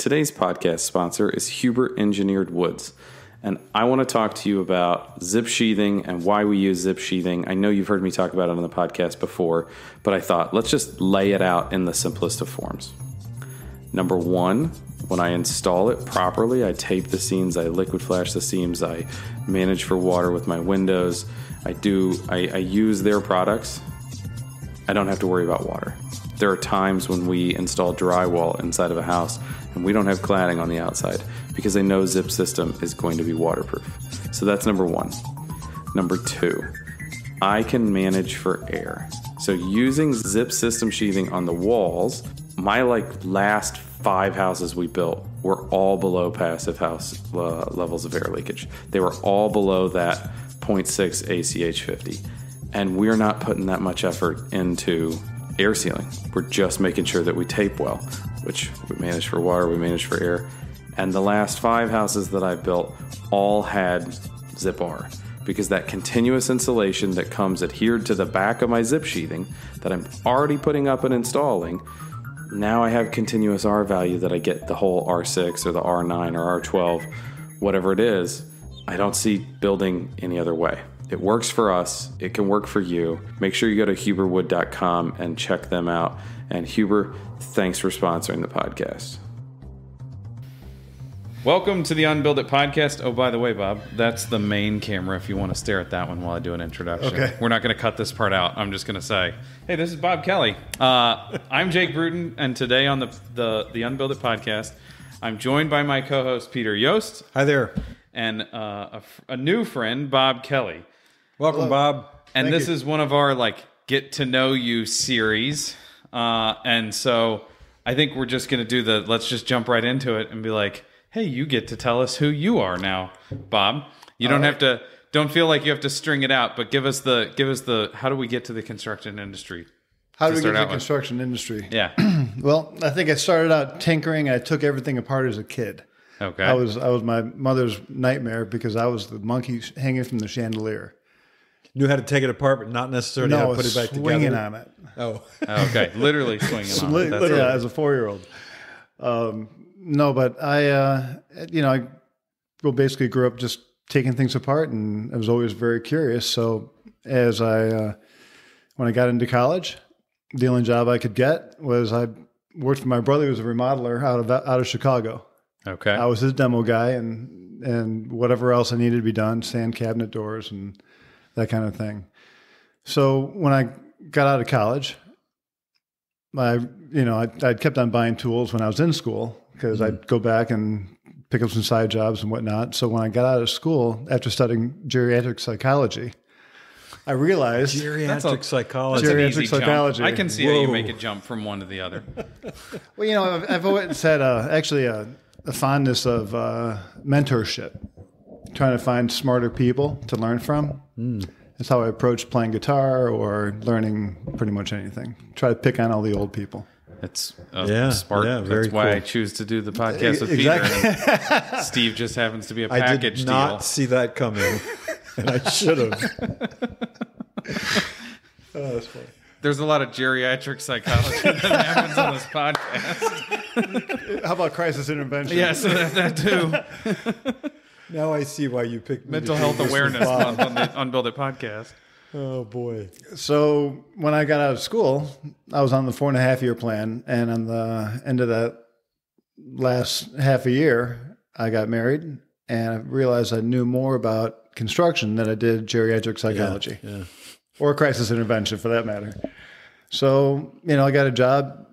Today's podcast sponsor is Huber Engineered Woods, and I want to talk to you about zip sheathing and why we use zip sheathing. I know you've heard me talk about it on the podcast before, but I thought let's just lay it out in the simplest of forms. Number one, when I install it properly, I tape the seams, I liquid flash the seams, I manage for water with my windows. I use their products. I don't have to worry about water. There are times when we install drywall inside of a house and we don't have cladding on the outside because I know Zip System is going to be waterproof. So that's number one. Number two, I can manage for air. So using Zip System sheathing on the walls, my last 5 houses we built were all below passive house levels of air leakage. They were all below that 0.6 ACH 50. And we're not putting that much effort into air sealing. We're just making sure that we tape well, which we manage for water, we manage for air. And the last 5 houses that I built all had Zip R, because that continuous insulation that comes adhered to the back of my zip sheathing that I'm already putting up and installing, now I have continuous R value that I get the whole R6 or the R9 or R12, whatever it is. I don't see building any other way. It works for us. It can work for you. Make sure you go to huberwood.com and check them out. And Huber, thanks for sponsoring the podcast. Welcome to the Unbuild It podcast. Oh, by the way, Bob, that's the main camera if you want to stare at that one while I do an introduction. Okay. We're not going to cut this part out. I'm just going to say, hey, this is Bob Kelly. I'm Jake Bruton, and today on the Unbuild It podcast, I'm joined by my co-host, Peter Yost. Hi there. And a new friend, Bob Kelly. Welcome, Hello. Bob. And Thank this you. is one of our get to know you series. And so I think we're just going to do let's just jump right into it and be like, hey, you get to tell us who you are now, Bob. You don't have to, don't feel like you have to string it out, but give us the, how do we get to the construction industry? How do we get start to out the with? construction industry? Yeah. Well, I think I started out tinkering. I took everything apart as a kid. Okay. I was my mother's nightmare because I was the monkey hanging from the chandelier. Knew how to take it apart, but not necessarily how to put it back swinging together. on it. Oh, Okay. Literally swinging on it. That's Literally, it. as a 4-year-old. No, but I basically grew up just taking things apart, and I was always very curious. So when I got into college, the only job I could get was I worked for my brother, who was a remodeler out of Chicago. Okay. I was his demo guy, and whatever else I needed to be done, sand cabinet doors and that kind of thing. So when I got out of college, I kept on buying tools when I was in school because I'd go back and pick up some side jobs and whatnot. So when I got out of school, after studying geriatric psychology, I realized geriatric psychology. That's an Geriatric easy jump. psychology. I can see how you Whoa. make a jump from one to the other. well, I've always had a fondness of mentorship, trying to find smarter people to learn from. That's how I approach playing guitar or learning pretty much anything. Try to pick on all the old people. It's spark. Yeah, very That's why cool. I choose to do the podcast with Exactly. Peter. And Steve just happens to be a I package did not deal. see that coming, and I should have. Oh, that's funny. There's a lot of geriatric psychology that happens on this podcast. How about crisis intervention? Yes, that too. Now I see why you picked me Mental to do Health this with Awareness Bob. Month on the Unbuild It podcast. Oh boy. So when I got out of school, I was on the 4.5-year plan, and on the end of that last half a year, I got married, and I realized I knew more about construction than I did geriatric psychology, Yeah. or crisis intervention for that matter. So I got a job,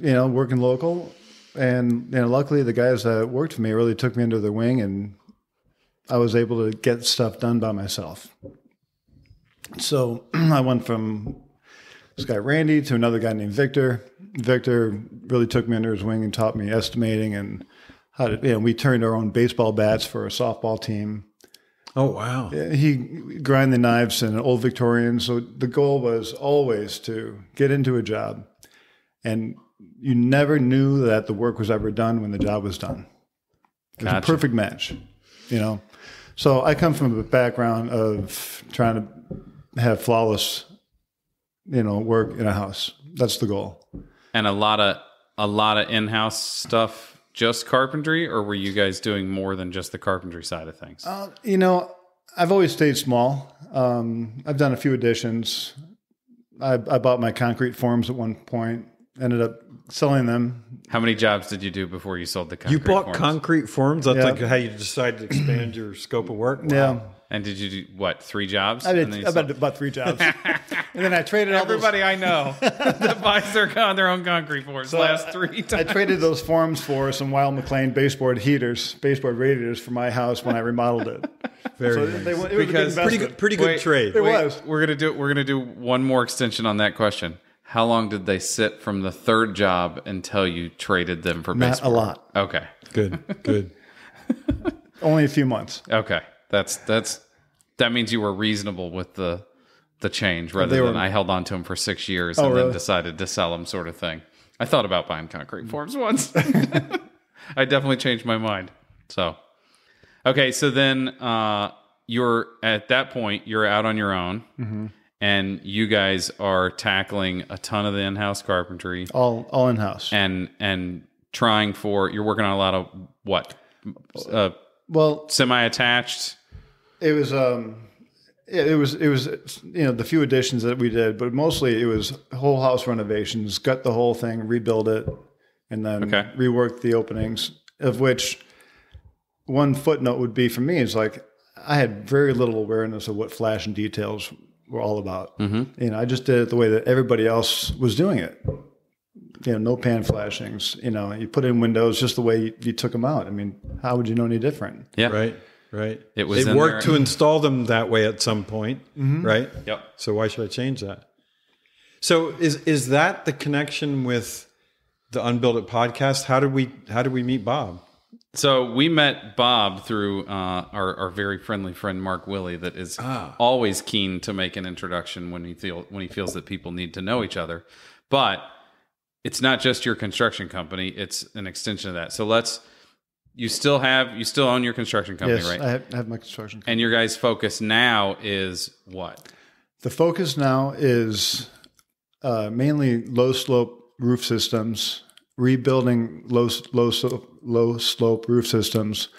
working local, and luckily the guys that worked for me really took me under their wing, and I was able to get stuff done by myself. So I went from this guy Randy to another guy named Victor. Victor really took me under his wing and taught me estimating and how to, we turned our own baseball bats for a softball team. Oh wow. He grind the knives in an old Victorian. So the goal was always to get into a job, and you never knew that the work was ever done when the job was done. It was a perfect match, So I come from a background of trying to have flawless, work in a house. That's the goal. And a lot of in-house stuff just carpentry, or were you guys doing more than just the carpentry side of things? I've always stayed small. I've done a few additions. I bought my concrete forms at one point, ended up selling them. How many jobs did you do before you sold the concrete You bought forms? concrete forms? That's like how you decided to expand your scope of work? Wow. Yeah. And did you do, what, 3 jobs? I And did then you about 3 jobs. And then I traded all those. Everybody I know that buys their own concrete forms last 3 times. I traded those forms for some Wild McLean baseboard radiators for my house when I remodeled it. Very So nice. it was a good Because- investment. Pretty good trade. It was. We're gonna do one more extension on that question. How long did they sit from the 3rd job until you traded them for Not baseboard? a lot. Okay. Good. Only a few months. Okay. That means you were reasonable with the change rather They than were- I held on to them for 6 years Oh, and then really? decided to sell them, sort of thing. I thought about buying concrete forms once. I definitely changed my mind. So, okay. So then, you're at that point, you're out on your own and you guys are tackling a ton of the in-house carpentry All in house. and trying you're working on a lot of what? Well, Semi-attached. it was the few additions that we did, but mostly it was whole house renovations, gut the whole thing, rebuild it, and then rework the openings, of which one footnote would be for me is like I had very little awareness of what flash and details were all about. I just did it the way that everybody else was doing it. No pan flashings. You put in windows just the way you took them out. I mean, how would you know any different? Yeah. Right. It was It in worked there. to install them that way at some point, right? Yep. So why should I change that? So is that the connection with the Unbuild It podcast? How did we meet Bob? So we met Bob through our very friendly friend Mark Willie, that is always keen to make an introduction when he feels that people need to know each other. But it's not just your construction company; it's an extension of that. So you still own your construction company, Yes, right? I have my construction company. And your guys' focus now is what? The focus now is mainly low slope roof systems, rebuilding low slope roof systems,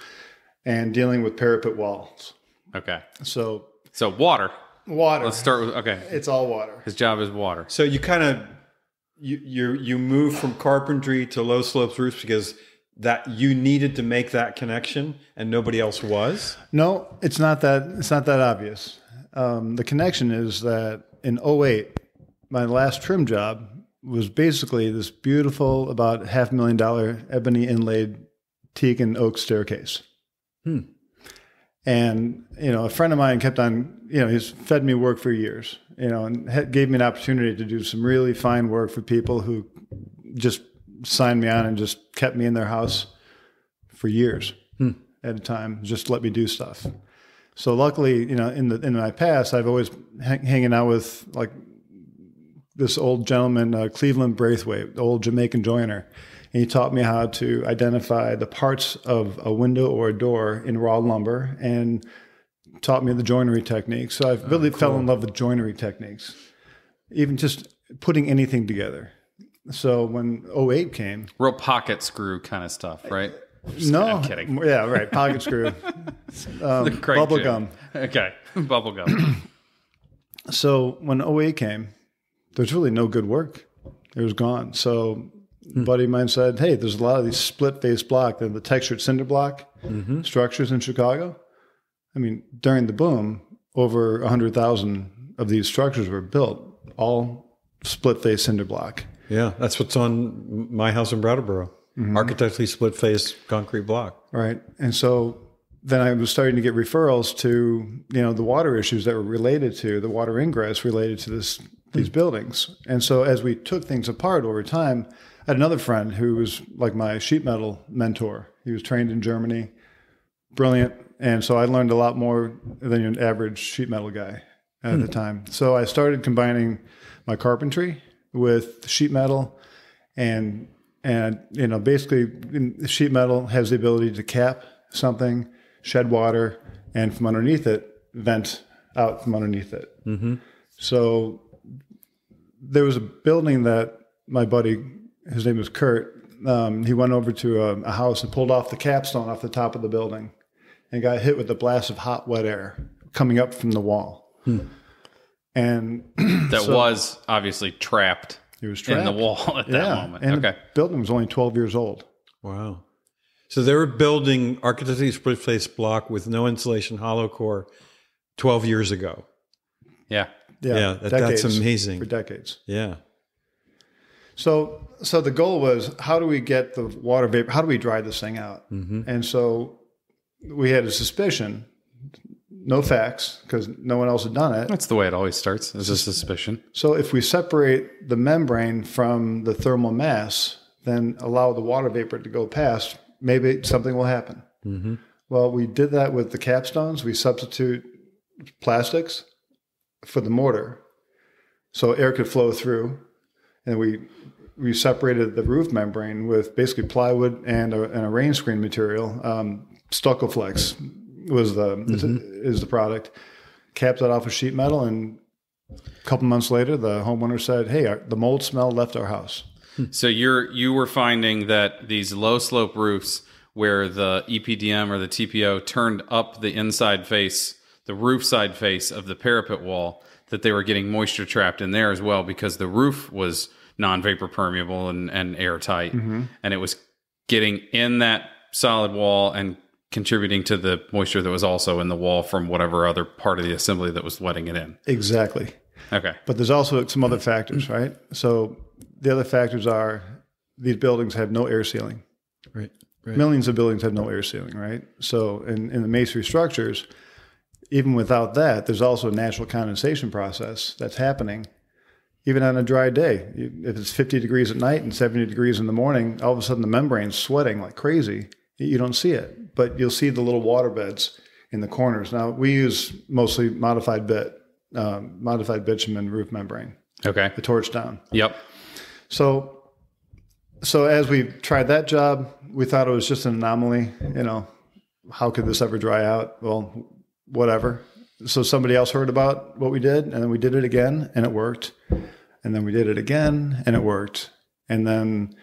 and dealing with parapet walls. Okay. So Water. Let's start with It's all water. His job is water. So you kind of you move from carpentry to low slopes roofs because that you needed to make that connection and nobody else was? No, it's not that. It's not that obvious. The connection is that in '08, my last trim job was basically this beautiful, about $500,000 ebony inlaid teak and oak staircase. And a friend of mine kept on. He's fed me work for years. And gave me an opportunity to do some really fine work for people who just signed me on and just kept me in their house for years at a time, just let me do stuff. So luckily, in my past, I've always hanging out with like this old gentleman, Cleveland Braithwaite, the old Jamaican joiner. And he taught me how to identify the parts of a window or a door in raw lumber and taught me the joinery techniques. So I really fell in love with joinery techniques, even just putting anything together. So when '08 came... Real pocket screw kind of stuff, right? No. I'm kidding. Yeah, right. Pocket screw. Bubble gum. Okay. Bubble gum. So when '08 came, there's really no good work. It was gone. So a buddy of mine said, hey, there's a lot of these split-face block, the textured cinder block structures in Chicago. I mean, during the boom, over 100,000 of these structures were built, all split-face cinder block. Yeah, that's what's on my house in Brattleboro. Architecturally split-face concrete block. Right. And so then I was starting to get referrals to, the water issues that were related to, the water ingress related to these buildings. And so as we took things apart over time, I had another friend who was like my sheet metal mentor. He was trained in Germany, brilliant. And so I learned a lot more than an average sheet metal guy at the time. So I started combining my carpentry with sheet metal, and basically sheet metal has the ability to cap something, shed water, and from underneath it, vent out from underneath it. So there was a building that my buddy, his name was Kurt, he went over to a house and pulled off the capstone off the top of the building and got hit with a blast of hot, wet air coming up from the wall. And that was obviously trapped. It was trapped in the wall at that moment. And the building was only 12 years old. Wow. So they were building architecturally split face block with no insulation, hollow core 12 years ago. Yeah. Yeah, that's amazing. For decades. Yeah. So the goal was, how do we get the water vapor? How do we dry this thing out? And so we had a suspicion, no facts, because no one else had done it. That's the way it always starts, is a suspicion. So if we separate the membrane from the thermal mass, then allow the water vapor to go past, maybe something will happen. Well, we did that with the capstones. We substitute plastics for the mortar so air could flow through. And we separated the roof membrane with basically plywood and a rain screen material. Stucco Flex was is the product. Capped that off with sheet metal, and a couple months later, the homeowner said, "Hey, the mold smell left our house." So you were finding that these low slope roofs where the EPDM or the TPO turned up the inside face, the roof side face of the parapet wall, that they were getting moisture trapped in there as well because the roof was non-vapor permeable and airtight. And it was getting in that solid wall and contributing to the moisture that was also in the wall from whatever other part of the assembly that was letting it in. Exactly. Okay. But there's also some other factors, right? So the other factors are these buildings have no air sealing. Right. Millions of buildings have no air sealing, right? So in the masonry structures, even without that, there's also a natural condensation process that's happening even on a dry day. If it's 50 degrees at night and 70 degrees in the morning, all of a sudden the membrane's sweating like crazy. You don't see it, but you'll see the little water beds in the corners. Now, we use mostly modified bitumen roof membrane. Okay. The torch down. Yep. So as we tried that job, we thought it was just an anomaly. How could this ever dry out? Well, whatever. So somebody else heard about what we did, and then we did it again, and it worked. And then we did it again, and it worked. And then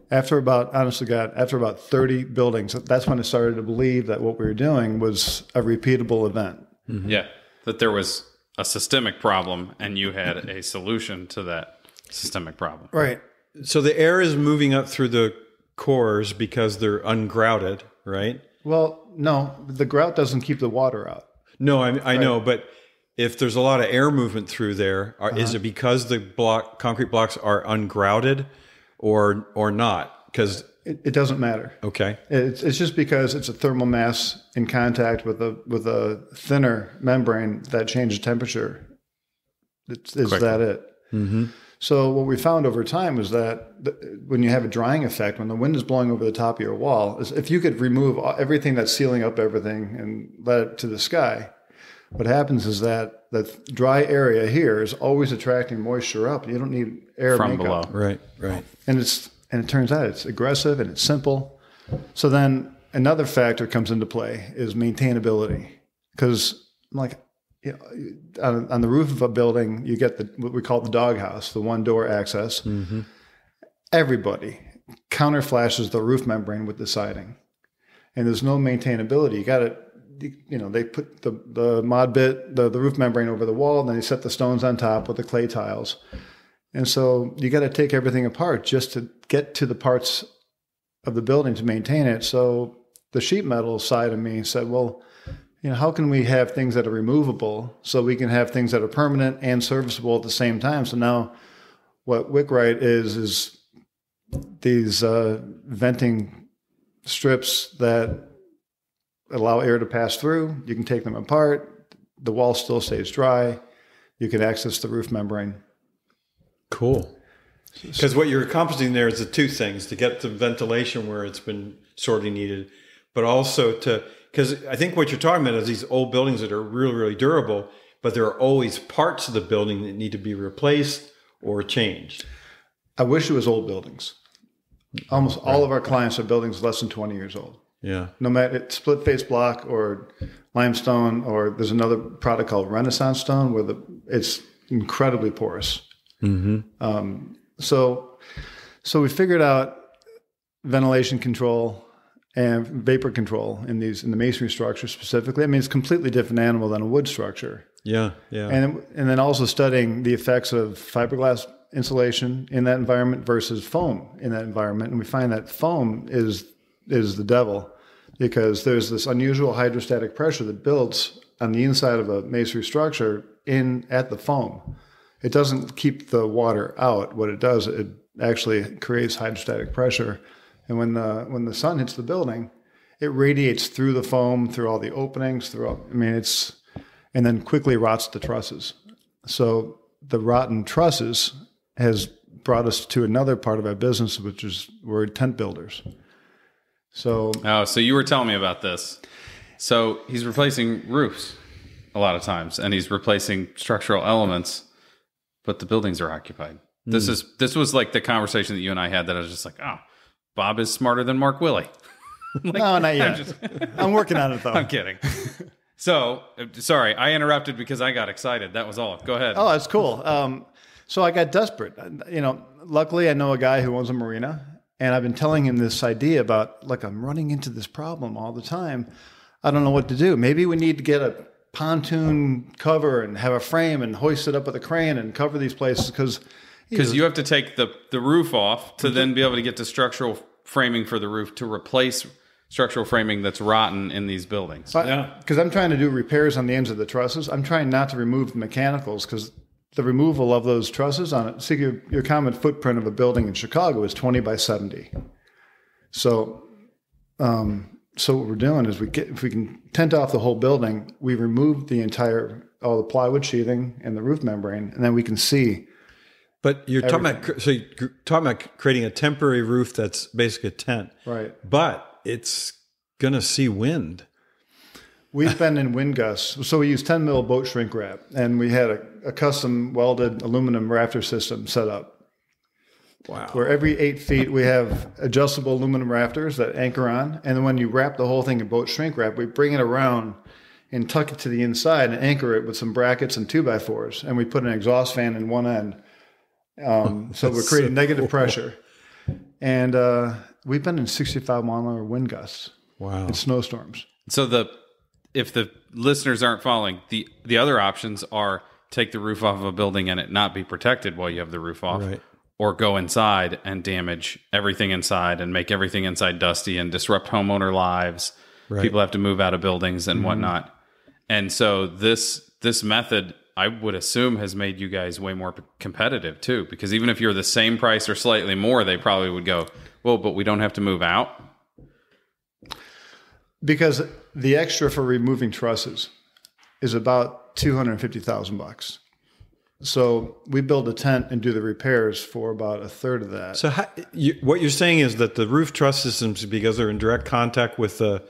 after about 30 buildings, that's when I started to believe that what we were doing was a repeatable event. Yeah. That there was a systemic problem, and you had a solution to that systemic problem. Right. So the air is moving up through the cores because they're ungrouted, right? Well, no, the grout doesn't keep the water out. No, I know, but if there's a lot of air movement through there, is it because the concrete blocks are ungrouted or not? Because it doesn't matter. Okay, it's just because it's a thermal mass in contact with a thinner membrane that changes temperature. Is that it? So what we found over time was that when you have a drying effect, when the wind is blowing over the top of your wall, is if you could remove everything that's sealing up everything and let it to the sky, what happens is that the dry area here is always attracting moisture up. You don't need air from makeup. below. Right. And it turns out it's aggressive and it's simple. So then another factor comes into play is maintainability. Because on the roof of a building, you get what we call the doghouse, the one door access. Everybody counter flashes the roof membrane with the siding, and there's no maintainability. You got to, they put the mod bit, the roof membrane over the wall, and then they set the stones on top with the clay tiles. And so you got to take everything apart just to get to the parts of the building to maintain it. So the sheet metal side of me said, well, how can we have things that are removable so we can have things that are permanent and serviceable at the same time? So now what Wickright is these venting strips that allow air to pass through. You can take them apart. The wall still stays dry. You can access the roof membrane. Cool. Because what you're accomplishing there is the two things: to get the ventilation where it's been sorely needed, but also because I think what you're talking about is these old buildings that are really, really durable, but there are always parts of the building that need to be replaced or changed. I wish it was old buildings. Almost all of our clients are buildings less than 20 years old. Yeah. No matter it's split face block or limestone, or there's another product called Renaissance stone where it's incredibly porous. So we figured out ventilation control and vapor control in the masonry structure specifically. I mean, it's a completely different animal than a wood structure. Yeah, yeah. And then also studying the effects of fiberglass insulation in that environment versus foam in that environment. And we find that foam is the devil because there's this unusual hydrostatic pressure that builds on the inside of a masonry structure at the foam. It doesn't keep the water out. What it does, it actually creates hydrostatic pressure. And when the sun hits the building, it radiates through the foam, through all the openings, and then quickly rots the trusses. So the rotten trusses has brought us to another part of our business, which is we're tent builders. So you were telling me about this. So he's replacing roofs a lot of times, and he's replacing structural elements, but the buildings are occupied. This was like the conversation that you and I had that I was just like, oh, Bob is smarter than Mark Willie. No, not yet. I'm working on it, though. I'm kidding. So, sorry, I interrupted because I got excited. That was all. Go ahead. Oh, that's cool. So I got desperate. Luckily, I know a guy who owns a marina, and I've been telling him this idea about, like, I'm running into this problem all the time. I don't know what to do. Maybe we need to get a pontoon cover and have a frame and hoist it up with a crane and cover these places because you have to take the roof off to then be able to get to structural framing for the roof to replace structural framing that's rotten in these buildings. Because I'm trying to do repairs on the ends of the trusses. I'm trying not to remove the mechanicals because the removal of those trusses on it. See, your common footprint of a building in Chicago is 20 by 70. So what we're doing is if we can tent off the whole building, we remove all the plywood sheathing and the roof membrane, and then we can see. But you're talking about creating a temporary roof that's basically a tent, right? But it's going to see wind. We've been in wind gusts, so we use 10 mil boat shrink wrap, and we had a custom welded aluminum rafter system set up. Wow! Where every 8 feet we have adjustable aluminum rafters that anchor on, and then when you wrap the whole thing in boat shrink wrap, we bring it around and tuck it to the inside and anchor it with some brackets and 2x4s, and we put an exhaust fan in one end. So we're creating negative pressure. And we've been in 65-mile-an-hour wind gusts. Wow. And snowstorms. So if the listeners aren't following, the other options are take the roof off of a building and it not be protected while you have the roof off. Right. Or go inside and damage everything inside and make everything inside dusty and disrupt homeowner lives. Right. People have to move out of buildings and whatnot. And so this method, I would assume, has made you guys way more competitive too, because even if you're the same price or slightly more, they probably would go, well, but we don't have to move out. Because the extra for removing trusses is about $250,000. So we build a tent and do the repairs for about a third of that. So what you're saying is that the roof truss systems, because they're in direct contact with the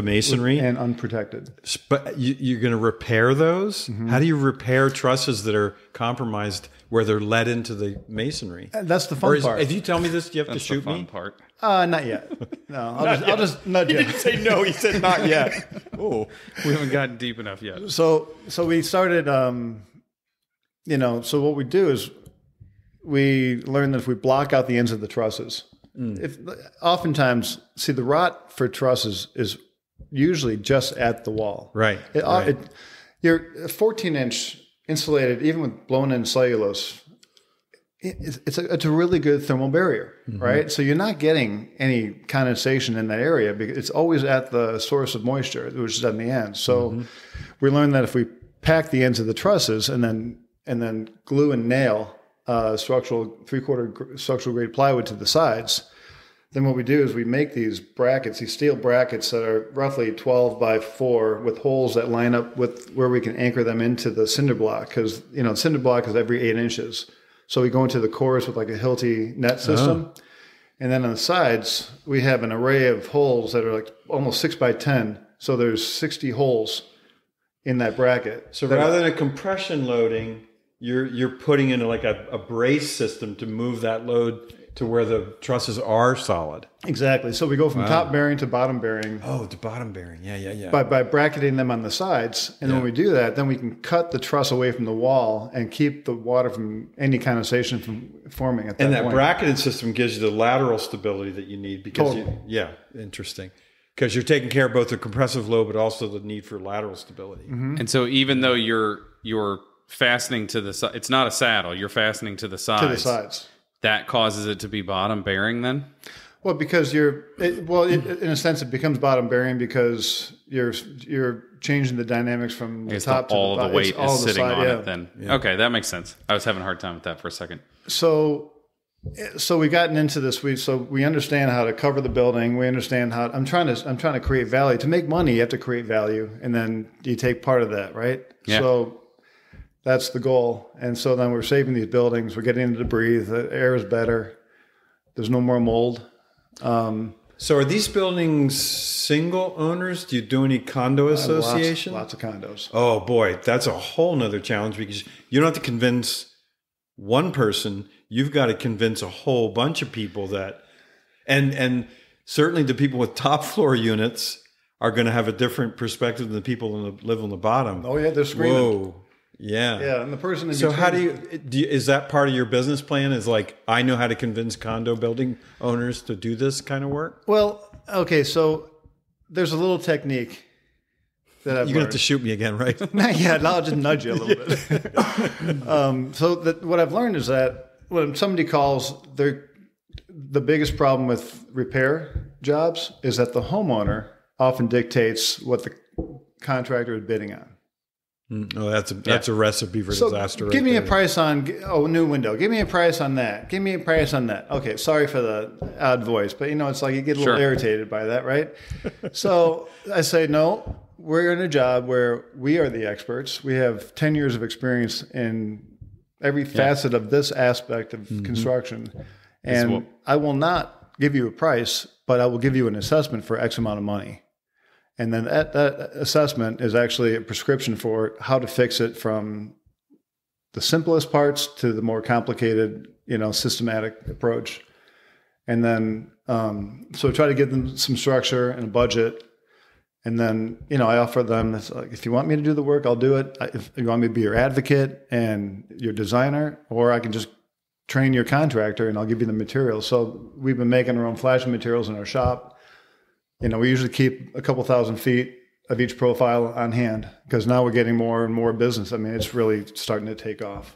masonry and unprotected, but you're going to repair those. Mm-hmm. How do you repair trusses that are compromised where they're let into the masonry? That's the fun part. If you tell me this, do you have to shoot the fun me? Part. Not yet. No, I'll just nudge you. He didn't say no. He said not yet. Oh, we haven't gotten deep enough yet. So we started. So what we do is we learn that if we block out the ends of the trusses, oftentimes the rot for trusses is usually just at the wall. Right. You're 14-inch insulated, even with blown-in cellulose. It's a really good thermal barrier, right? So you're not getting any condensation in that area because it's always at the source of moisture, which is at the end. So we learned that if we pack the ends of the trusses and then glue and nail structural 3/4 structural grade plywood to the sides, then what we do is we make these brackets, these steel brackets that are roughly 12 by 4 with holes that line up with where we can anchor them into the cinder block because, cinder block is every 8 inches. So we go into the cores with like a Hilti net system. Oh. And then on the sides, we have an array of holes that are like almost 6 by 10. So there's 60 holes in that bracket. So rather than a compression loading, you're putting in like a brace system to move that load to where the trusses are solid. Exactly. So we go from top bearing to bottom bearing. Oh, to bottom bearing. Yeah. By bracketing them on the sides. And when we do that, then we can cut the truss away from the wall and keep the water from any condensation from forming at that point. And that bracketed system gives you the lateral stability that you need because interesting. Because you're taking care of both the compressive load, but also the need for lateral stability. Mm-hmm. And so even though you're fastening to the side, it's not a saddle, you're fastening to the sides. To the sides. That causes it to be bottom bearing then? Well, because in a sense, it becomes bottom bearing because you're changing the dynamics from the top to the bottom. All the weight is sitting on it then. Yeah. Okay, that makes sense. I was having a hard time with that for a second. So we've gotten into this. We understand how to cover the building. We understand how I'm trying to create value. To make money, you have to create value, and then you take part of that, right? Yeah. So that's the goal. And so then we're saving these buildings. We're getting them to breathe. The air is better. There's no more mold. So are these buildings single owners? Do you do any condo association? Lots of condos. Oh boy, that's a whole nother challenge because you don't have to convince one person. You've got to convince a whole bunch of people that, and certainly the people with top floor units are going to have a different perspective than the people that live on the bottom. Oh yeah, they're screaming. Whoa. Yeah. Yeah, and the person in So between. how do you, is that part of your business plan is like, I know how to convince condo building owners to do this kind of work? Well, okay, so there's a little technique that I've You're going to have to shoot me again, right? Yeah, I'll just nudge you a little bit. What I've learned is that when somebody calls, the biggest problem with repair jobs is that the homeowner often dictates what the contractor is bidding on. Oh, that's a recipe for disaster. Give me a price on new window. Give me a price on that. Give me a price on that. Okay, sorry for the odd voice, but it's like you get a little irritated by that, right? So I say, no, we're in a job where we are the experts. We have 10 years of experience in every facet of this aspect of construction, and I will not give you a price, but I will give you an assessment for X amount of money. And then that assessment is actually a prescription for how to fix it from the simplest parts to the more complicated, systematic approach. And then, so I try to give them some structure and a budget. And then, I offer them, it's like, if you want me to do the work, I'll do it. If you want me to be your advocate and your designer, or I can just train your contractor and I'll give you the materials. So we've been making our own flashing materials in our shop. We usually keep a couple thousand feet of each profile on hand because now we're getting more and more business. I mean, it's really starting to take off.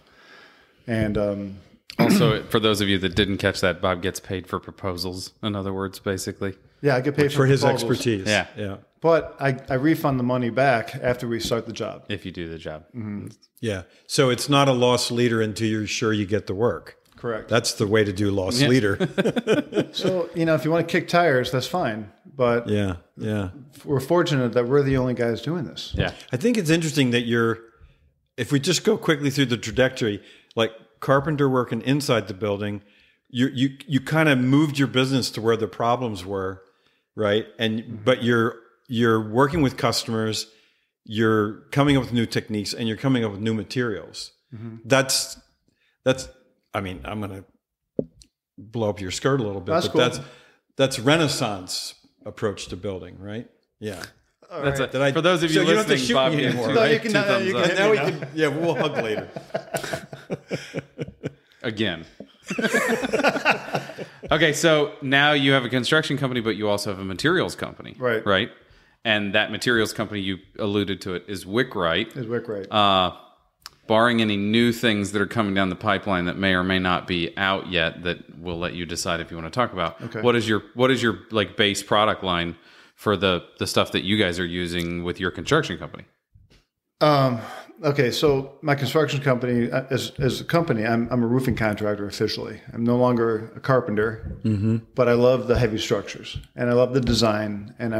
And also, for those of you that didn't catch that, Bob gets paid for proposals. In other words, basically. Yeah, I get paid for his proposals. expertise. Yeah. But I refund the money back after we start the job. If you do the job. Mm-hmm. Yeah. So it's not a loss leader until you're sure you get the work. Correct. That's the way to do loss leader. So, if you want to kick tires, that's fine. But yeah. we're fortunate that we're the only guys doing this. Yeah. I think it's interesting that if we just go quickly through the trajectory, like carpenter working inside the building, you kind of moved your business to where the problems were, right? But you're working with customers, you're coming up with new techniques, and you're coming up with new materials. Mm-hmm. That's. I mean, I'm going to blow up your skirt a little bit, that's Renaissance approach to building, right? Yeah. For those of you listening, Bob gave anymore, right? We'll hug later. Again. Okay, so now you have a construction company, but you also have a materials company. Right. Right? And that materials company, you alluded to it, is Wickright. Barring any new things that are coming down the pipeline that may or may not be out yet, that we'll let you decide if you want to talk about. Okay. What is your like base product line for the stuff that you guys are using with your construction company? Okay, so my construction company, as a company, I'm a roofing contractor officially. I'm no longer a carpenter, but I love the heavy structures and I love the design, and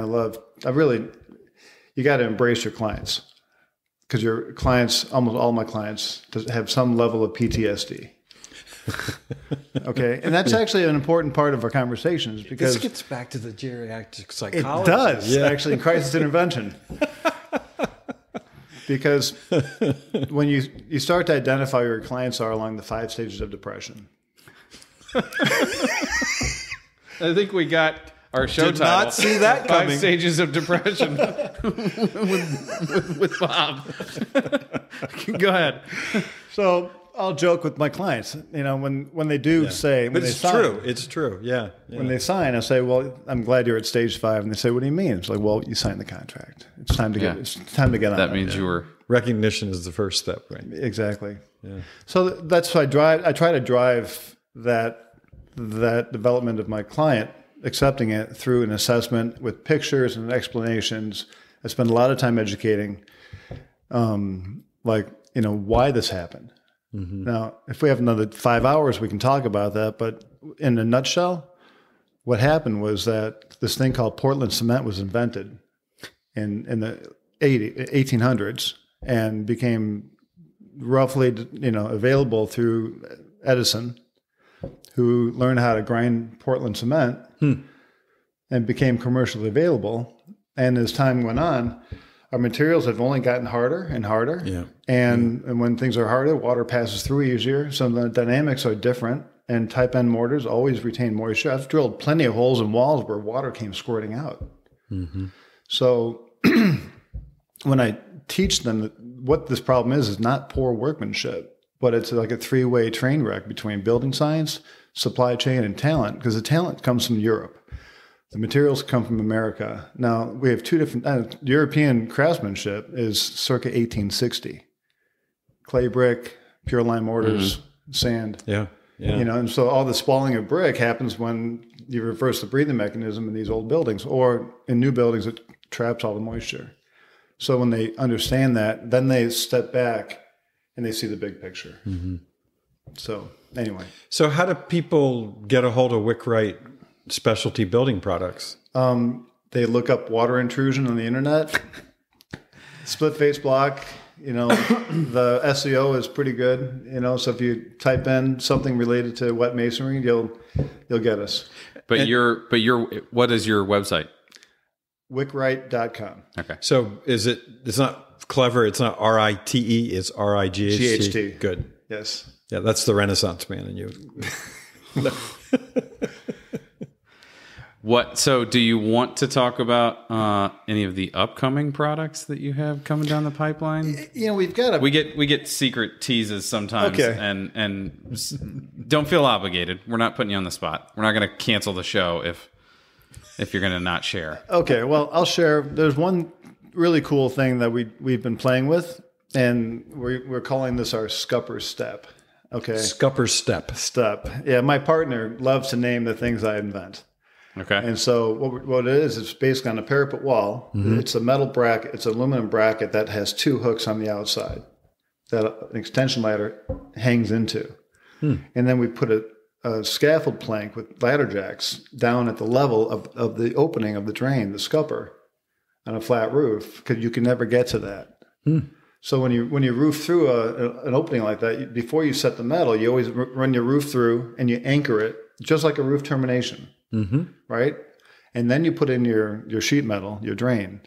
you got to embrace your clients. Because your clients, almost all my clients, have some level of PTSD. Okay, and that's actually an important part of our conversations because this gets back to the geriatric psychology. It does actually in crisis intervention. Because when you start to identify where your clients are along the 5 stages of depression, I think we got our show Did title. not see that Five coming. Stages of Depression with Bob. Go ahead. So I'll joke with my clients, when they do say, when But they it's sign, true. It's true. Yeah. When they sign, I say, "Well, I'm glad you're at stage 5." And they say, "What do you mean?" It's like, "Well, you signed the contract. It's time to get. Yeah. It's time to get on." That it." means you were. Recognition is the first step, right? Exactly. Yeah. So that's why I try to drive that development of my client, accepting it through an assessment with pictures and explanations. I spend a lot of time educating, why this happened. Mm-hmm. Now, if we have another 5 hours, we can talk about that. But in a nutshell, what happened was that this thing called Portland cement was invented in the 1800s and became roughly, available through Edison, who learned how to grind Portland cement and became commercially available. And as time went on, our materials have only gotten harder and harder. Yeah. And when things are harder, water passes through easier. So the dynamics are different. And type N mortars always retain moisture. I've drilled plenty of holes in walls where water came squirting out. Mm-hmm. So when I teach them that what this problem is not poor workmanship, but it's like a 3-way train wreck between building science, supply chain, and talent, because the talent comes from Europe. The materials come from America. Now, we have two different... European craftsmanship is circa 1860. Clay brick, pure lime mortars, sand. Yeah. Yeah. And so all the spalling of brick happens when you reverse the breathing mechanism in these old buildings, or in new buildings, it traps all the moisture. So when they understand that, then they step back and they see the big picture. Mm-hmm. So anyway. So how do people get a hold of Wickright specialty building products? They look up water intrusion on the internet, split face block. The SEO is pretty good. So if you type in something related to wet masonry, you'll get us. But what is your website? Wickright.com. Okay. So it's not clever. It's not RITE. It's RIGHT. GHT. Good. Yes. Yeah. That's the Renaissance man in you. So do you want to talk about any of the upcoming products that you have coming down the pipeline? We've got we get secret teases sometimes. Okay. And don't feel obligated. We're not putting you on the spot. We're not going to cancel the show if you're going to not share. Okay, well, I'll share. There's one really cool thing that we've been playing with, and we're calling this our Scupper Step. Okay, Scupper Step. Yeah, my partner loves to name the things I invent. Okay. And so what it is, it's basically on a parapet wall. Mm-hmm. It's a metal bracket. It's an aluminum bracket that has 2 hooks on the outside that an extension ladder hangs into. And then we put a scaffold plank with ladder jacks down at the level of the opening of the drain, the scupper, on a flat roof, because you can never get to that. So when you roof through an opening like that, before you set the metal, you always run your roof through and you anchor it just like a roof termination, right? And then you put in your sheet metal, your drain,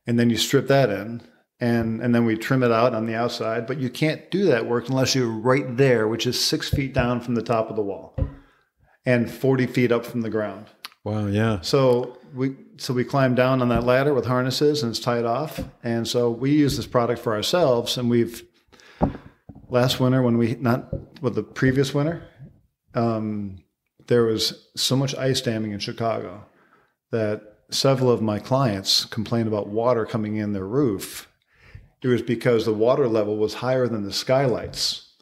and then you strip that in. And then we trim it out on the outside, but you can't do that work unless you're right there, which is 6 feet down from the top of the wall and 40 feet up from the ground. Wow, yeah. So we climb down on that ladder with harnesses and it's tied off. And so we use this product for ourselves. And last winter the previous winter, there was so much ice damming in Chicago that several of my clients complained about water coming in their roof. It was because the water level was higher than the skylights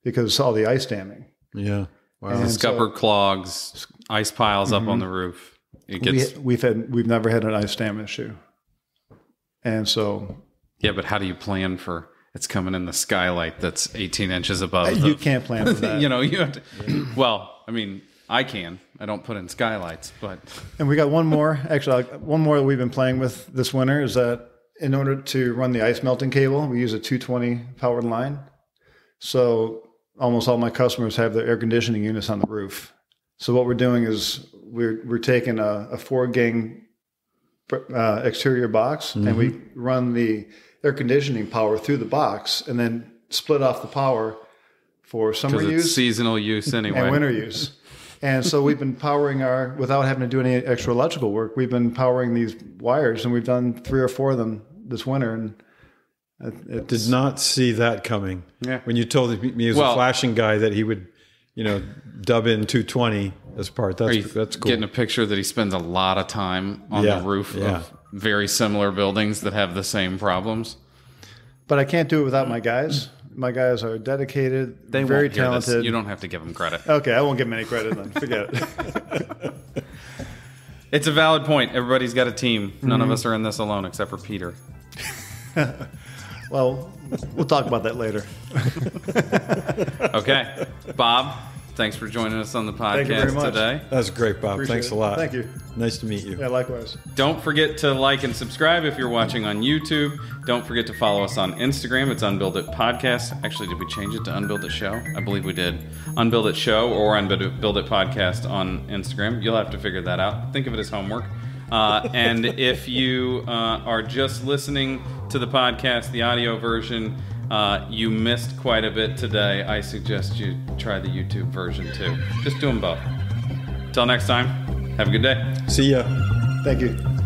because of all the ice damming. Yeah. Wow. And scupper clogs, ice piles up on the roof. It gets we've never had an ice dam issue. And so yeah, but how do you plan for it's coming in the skylight that's 18 inches above? You can't plan for that. You have to. Well, I mean, I can. I don't put in skylights, but and we got one more. Actually, one more that we've been playing with this winter is that in order to run the ice melting cable, we use a 220 powered line. So almost all my customers have their air conditioning units on the roof. So what we're doing is we're taking a 4-gang exterior box and we run the air conditioning power through the box and then split off the power for summer use, seasonal use anyway, and winter use. And so we've been powering without having to do any extra electrical work, we've been powering these wires, and we've done 3 or 4 of them this winter. And did not see that coming. Yeah. When you told me as a flashing guy that he would, dub in 220 as part. That's cool. Getting a picture that he spends a lot of time on the roof of very similar buildings that have the same problems. But I can't do it without my guys. My guys are dedicated, They very won't hear this. talented. You don't have to give them credit. Okay, I won't give them any credit then. Forget it. It's a valid point. Everybody's got a team. None of us are in this alone except for Peter. Well, we'll talk about that later. Okay. Bob, thanks for joining us on the Thank you very podcast much. today. That was great, Bob. Appreciate Thanks it. a lot. Thank you. Nice to meet you. Yeah, likewise. Don't forget to like and subscribe if you're watching on YouTube. Don't forget to follow us on Instagram. It's Unbuild It Podcast. Actually, did we change it to Unbuild It Show? I believe we did. Unbuild It Show or Unbuild It Podcast on Instagram. You'll have to figure that out. Think of it as homework. And if you are just listening to the podcast, the audio version, you missed quite a bit today. I suggest you try the YouTube version too. Just do them both. Till next time, have a good day. See ya. Thank you.